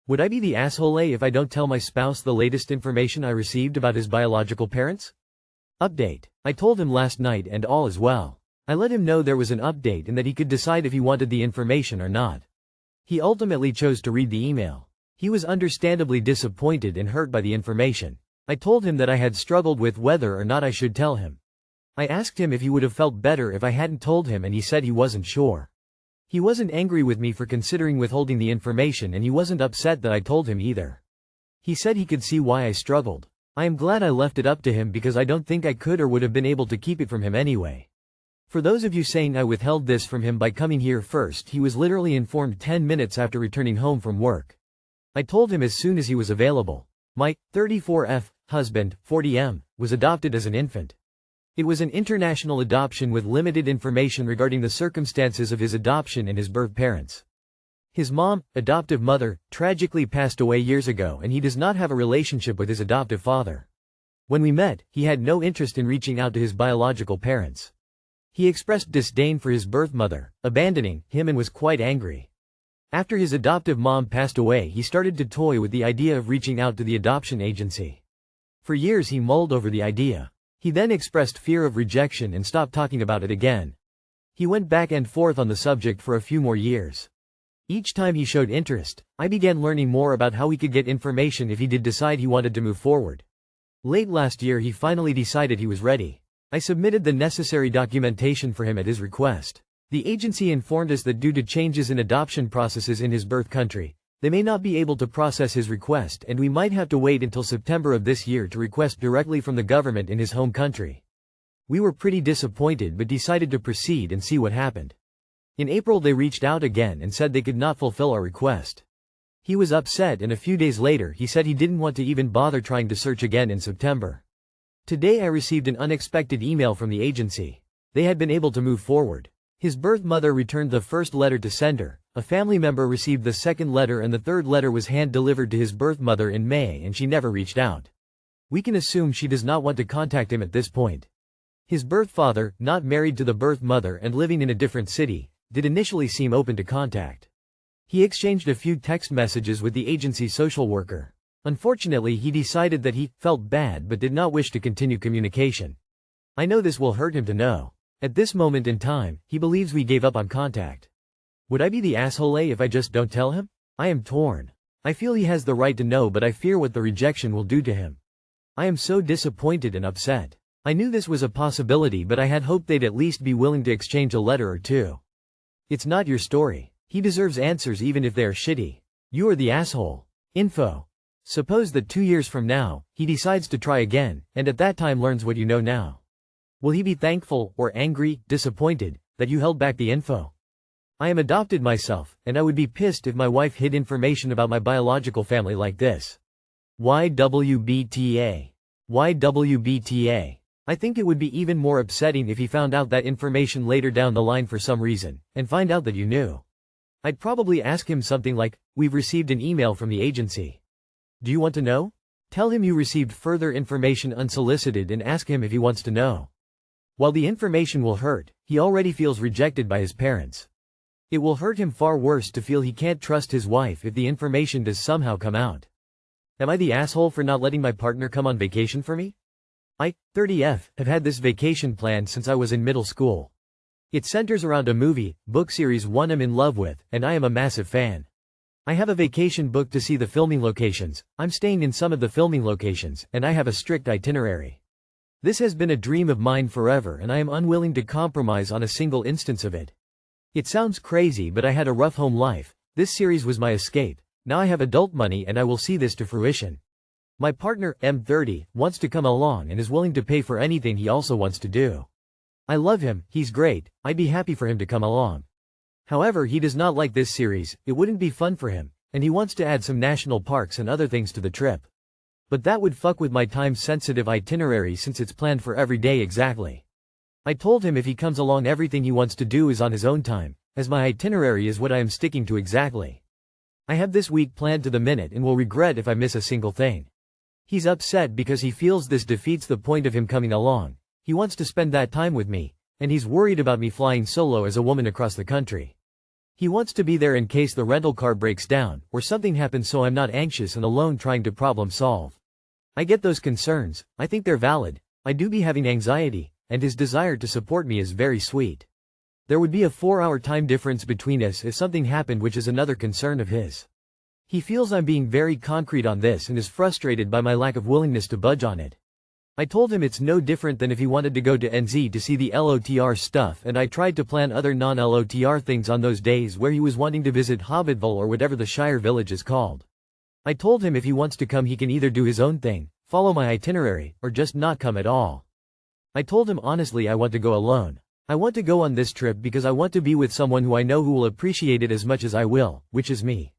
Would I be the asshole if I don't tell my spouse the latest information I received about his biological parents? Update. I told him last night and all is well. I let him know there was an update and that he could decide if he wanted the information or not. He ultimately chose to read the email. He was understandably disappointed and hurt by the information. I told him that I had struggled with whether or not I should tell him. I asked him if he would have felt better if I hadn't told him and he said he wasn't sure. He wasn't angry with me for considering withholding the information and he wasn't upset that I told him either. He said he could see why I struggled. I am glad I left it up to him because I don't think I could or would have been able to keep it from him anyway. For those of you saying I withheld this from him by coming here first, he was literally informed 10 minutes after returning home from work. I told him as soon as he was available. My 34F husband, 40M, was adopted as an infant. It was an international adoption with limited information regarding the circumstances of his adoption and his birth parents. His mom, adoptive mother, tragically passed away years ago and he does not have a relationship with his adoptive father. When we met, he had no interest in reaching out to his biological parents. He expressed disdain for his birth mother, abandoning him, and was quite angry. After his adoptive mom passed away, he started to toy with the idea of reaching out to the adoption agency. For years he mulled over the idea. He then expressed fear of rejection and stopped talking about it again. He went back and forth on the subject for a few more years. Each time he showed interest, I began learning more about how we could get information if he did decide he wanted to move forward. Late last year he finally decided he was ready. I submitted the necessary documentation for him at his request. The agency informed us that due to changes in adoption processes in his birth country, they may not be able to process his request and we might have to wait until September of this year to request directly from the government in his home country. We were pretty disappointed but decided to proceed and see what happened. In April they reached out again and said they could not fulfill our request. He was upset and a few days later he said he didn't want to even bother trying to search again in September. Today I received an unexpected email from the agency. They had been able to move forward. His birth mother returned the first letter to sender, a family member received the second letter and the third letter was hand-delivered to his birth mother in May and she never reached out. We can assume she does not want to contact him at this point. His birth father, not married to the birth mother and living in a different city, did initially seem open to contact. He exchanged a few text messages with the agency's social worker. Unfortunately, he decided that he felt bad but did not wish to continue communication. I know this will hurt him to know. At this moment in time, he believes we gave up on contact. Would I be the asshole if I just don't tell him? I am torn. I feel he has the right to know but I fear what the rejection will do to him. I am so disappointed and upset. I knew this was a possibility but I had hoped they'd at least be willing to exchange a letter or two. It's not your story. He deserves answers even if they are shitty. You are the asshole. Info. Suppose that 2 years from now, he decides to try again, and at that time learns what you know now. Will he be thankful, or angry, disappointed, that you held back the info? I am adopted myself, and I would be pissed if my wife hid information about my biological family like this. YWBTA. YWBTA. I think it would be even more upsetting if he found out that information later down the line for some reason, and find out that you knew. I'd probably ask him something like, "We've received an email from the agency. Do you want to know?" Tell him you received further information unsolicited and ask him if he wants to know. While the information will hurt, he already feels rejected by his parents. It will hurt him far worse to feel he can't trust his wife if the information does somehow come out. Am I the asshole for not letting my partner come on vacation for me? I, 30F, have had this vacation planned since I was in middle school. It centers around a movie, book series one I'm in love with, and I am a massive fan. I have a vacation booked to see the filming locations, I'm staying in some of the filming locations, and I have a strict itinerary. This has been a dream of mine forever and I am unwilling to compromise on a single instance of it. It sounds crazy but I had a rough home life, this series was my escape, now I have adult money and I will see this to fruition. My partner, M30, wants to come along and is willing to pay for anything he also wants to do. I love him, he's great, I'd be happy for him to come along. However, he does not like this series, it wouldn't be fun for him, and he wants to add some national parks and other things to the trip. But that would fuck with my time-sensitive itinerary since it's planned for every day exactly. I told him if he comes along everything he wants to do is on his own time, as my itinerary is what I am sticking to exactly. I have this week planned to the minute and will regret if I miss a single thing. He's upset because he feels this defeats the point of him coming along. He wants to spend that time with me, and he's worried about me flying solo as a woman across the country. He wants to be there in case the rental car breaks down, or something happens, so I'm not anxious and alone trying to problem solve. I get those concerns, I think they're valid. I do be having anxiety, and his desire to support me is very sweet. There would be a 4-hour time difference between us if something happened, which is another concern of his. He feels I'm being very concrete on this and is frustrated by my lack of willingness to budge on it. I told him it's no different than if he wanted to go to NZ to see the LOTR stuff, and I tried to plan other non-LOTR things on those days where he was wanting to visit Hobbitville or whatever the Shire village is called. I told him if he wants to come he can either do his own thing, follow my itinerary, or just not come at all. I told him honestly I want to go alone. I want to go on this trip because I want to be with someone who I know who will appreciate it as much as I will, which is me.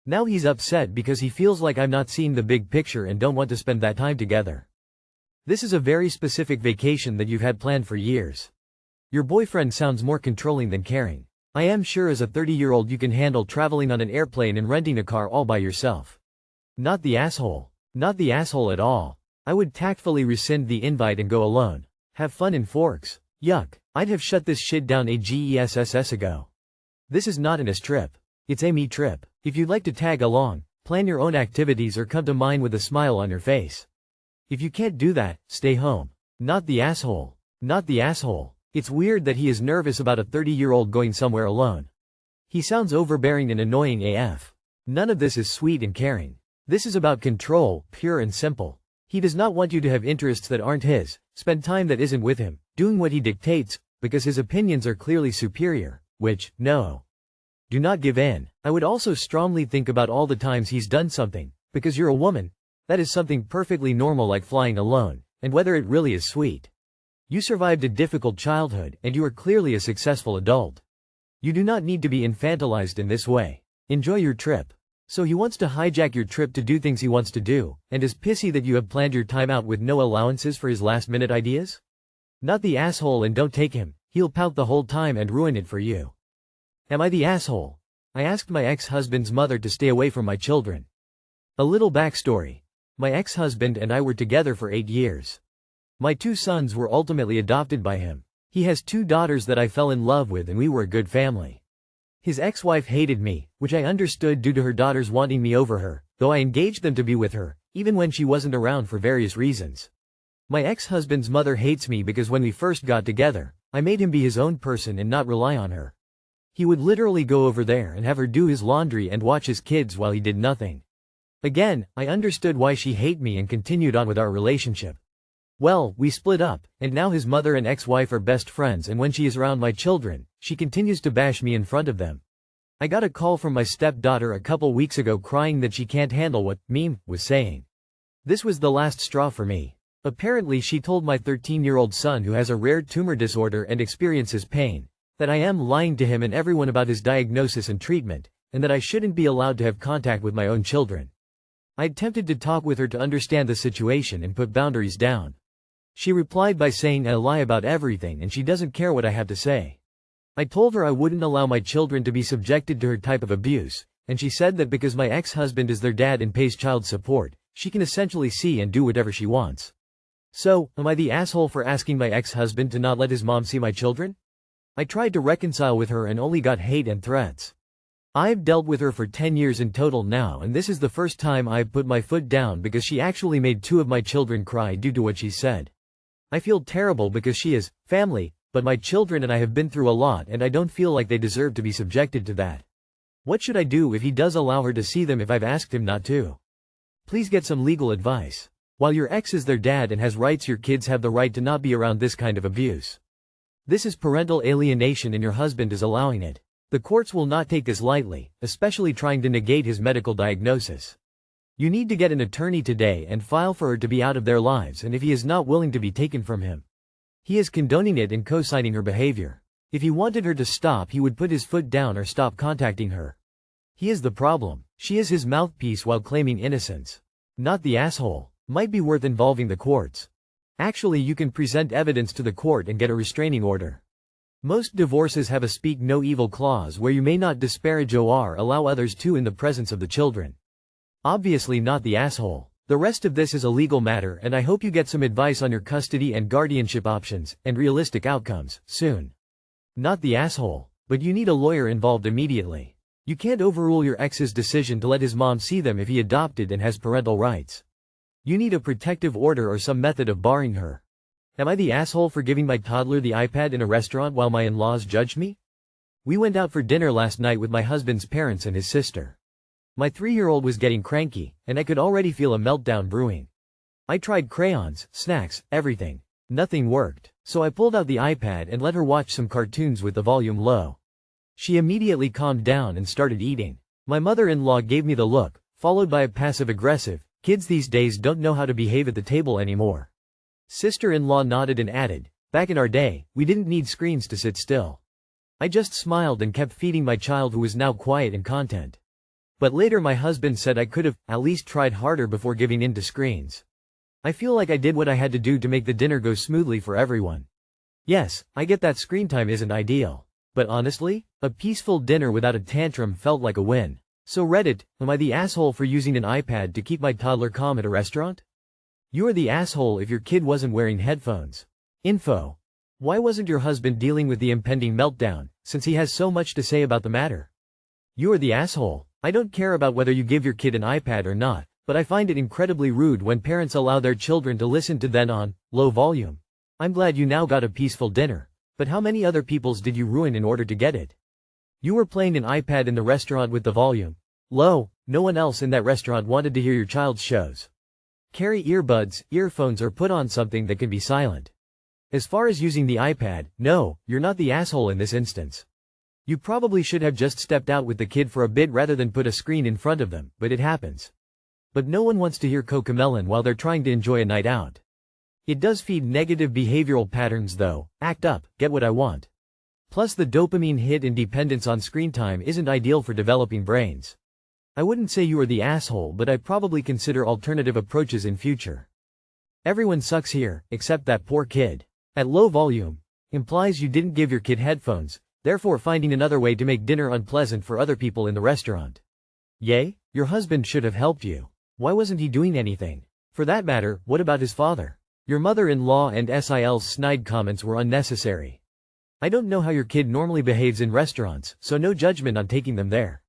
Now he's upset because he feels like I'm not seeing the big picture and don't want to spend that time together. This is a very specific vacation that you've had planned for years. Your boyfriend sounds more controlling than caring. I am sure as a 30-year-old you can handle traveling on an airplane and renting a car all by yourself. Not the asshole. Not the asshole at all. I would tactfully rescind the invite and go alone. Have fun in Forks. Yuck. I'd have shut this shit down ages ago. This is not an us trip. It's a me trip. If you'd like to tag along, plan your own activities or come to mine with a smile on your face. If you can't do that, stay home. Not the asshole. Not the asshole. It's weird that he is nervous about a 30-year-old going somewhere alone. He sounds overbearing and annoying AF. None of this is sweet and caring. This is about control, pure and simple. He does not want you to have interests that aren't his, spend time that isn't with him, doing what he dictates, because his opinions are clearly superior, which, no. Do not give in. I would also strongly think about all the times he's done something, because you're a woman, that is something perfectly normal like flying alone, and whether it really is sweet. You survived a difficult childhood, and you are clearly a successful adult. You do not need to be infantilized in this way. Enjoy your trip. So he wants to hijack your trip to do things he wants to do, and is pissy that you have planned your time out with no allowances for his last-minute ideas? Not the asshole, and don't take him, he'll pout the whole time and ruin it for you. Am I the asshole? I asked my ex-husband's mother to stay away from my children. A little backstory. My ex-husband and I were together for 8 years. My 2 sons were ultimately adopted by him. He has 2 daughters that I fell in love with, and we were a good family. His ex-wife hated me, which I understood due to her daughters wanting me over her, though I engaged them to be with her, even when she wasn't around for various reasons. My ex-husband's mother hates me because when we first got together, I made him be his own person and not rely on her. He would literally go over there and have her do his laundry and watch his kids while he did nothing. Again, I understood why she hated me and continued on with our relationship. Well, we split up, and now his mother and ex-wife are best friends, and when she is around my children, she continues to bash me in front of them. I got a call from my stepdaughter a couple weeks ago crying that she can't handle what Meme was saying. This was the last straw for me. Apparently she told my 13-year-old son, who has a rare tumor disorder and experiences pain, that I am lying to him and everyone about his diagnosis and treatment, and that I shouldn't be allowed to have contact with my own children. I attempted to talk with her to understand the situation and put boundaries down. She replied by saying I lie about everything and she doesn't care what I have to say. I told her I wouldn't allow my children to be subjected to her type of abuse, and she said that because my ex-husband is their dad and pays child support, she can essentially see and do whatever she wants. So, am I the asshole for asking my ex-husband to not let his mom see my children? I tried to reconcile with her and only got hate and threats. I've dealt with her for 10 years in total now, and this is the first time I've put my foot down because she actually made 2 of my children cry due to what she said. I feel terrible because she is family, but my children and I have been through a lot and I don't feel like they deserve to be subjected to that. What should I do if he does allow her to see them if I've asked him not to? Please get some legal advice. While your ex is their dad and has rights, your kids have the right to not be around this kind of abuse. This is parental alienation and your husband is allowing it. The courts will not take this lightly, especially trying to negate his medical diagnosis. You need to get an attorney today and file for her to be out of their lives, and if he is not willing to be taken from him, he is condoning it and co-signing her behavior. If he wanted her to stop, he would put his foot down or stop contacting her. He is the problem. She is his mouthpiece while claiming innocence. Not the asshole. Might be worth involving the courts. Actually, you can present evidence to the court and get a restraining order. Most divorces have a speak no evil clause where you may not disparage or allow others to in the presence of the children. Obviously not the asshole. The rest of this is a legal matter, and I hope you get some advice on your custody and guardianship options, and realistic outcomes, soon. Not the asshole. But you need a lawyer involved immediately. You can't overrule your ex's decision to let his mom see them if he adopted and has parental rights. You need a protective order or some method of barring her. Am I the asshole for giving my toddler the iPad in a restaurant while my in-laws judged me? We went out for dinner last night with my husband's parents and his sister. My 3-year-old was getting cranky, and I could already feel a meltdown brewing. I tried crayons, snacks, everything. Nothing worked, so I pulled out the iPad and let her watch some cartoons with the volume low. She immediately calmed down and started eating. My mother-in-law gave me the look, followed by a passive-aggressive, "Kids these days don't know how to behave at the table anymore." Sister-in-law nodded and added, "Back in our day, we didn't need screens to sit still." I just smiled and kept feeding my child, who was now quiet and content. But later my husband said I could have at least tried harder before giving in to screens. I feel like I did what I had to do to make the dinner go smoothly for everyone. Yes, I get that screen time isn't ideal. But honestly, a peaceful dinner without a tantrum felt like a win. So Reddit, am I the asshole for using an iPad to keep my toddler calm at a restaurant? You are the asshole if your kid wasn't wearing headphones. Info. Why wasn't your husband dealing with the impending meltdown, since he has so much to say about the matter? You are the asshole. I don't care about whether you give your kid an iPad or not, but I find it incredibly rude when parents allow their children to listen to them on low volume. I'm glad you now got a peaceful dinner. But how many other people's did you ruin in order to get it? You were playing an iPad in the restaurant with the volume low. No one else in that restaurant wanted to hear your child's shows. Carry earbuds, earphones, or put on something that can be silent. As far as using the iPad, no, you're not the asshole in this instance. You probably should have just stepped out with the kid for a bit rather than put a screen in front of them, but it happens. But no one wants to hear Cocomelon while they're trying to enjoy a night out. It does feed negative behavioral patterns though. Act up, get what I want. Plus the dopamine hit and dependence on screen time isn't ideal for developing brains. I wouldn't say you are the asshole, but I probably consider alternative approaches in future. Everyone sucks here, except that poor kid. At low volume implies you didn't give your kid headphones, therefore finding another way to make dinner unpleasant for other people in the restaurant. Yay, your husband should have helped you. Why wasn't he doing anything? For that matter, what about his father? Your mother-in-law and SIL's snide comments were unnecessary. I don't know how your kid normally behaves in restaurants, so no judgment on taking them there.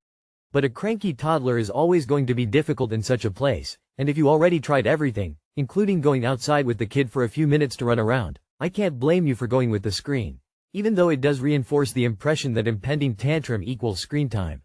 But a cranky toddler is always going to be difficult in such a place, and if you already tried everything, including going outside with the kid for a few minutes to run around, I can't blame you for going with the screen, even though it does reinforce the impression that impending tantrum equals screen time.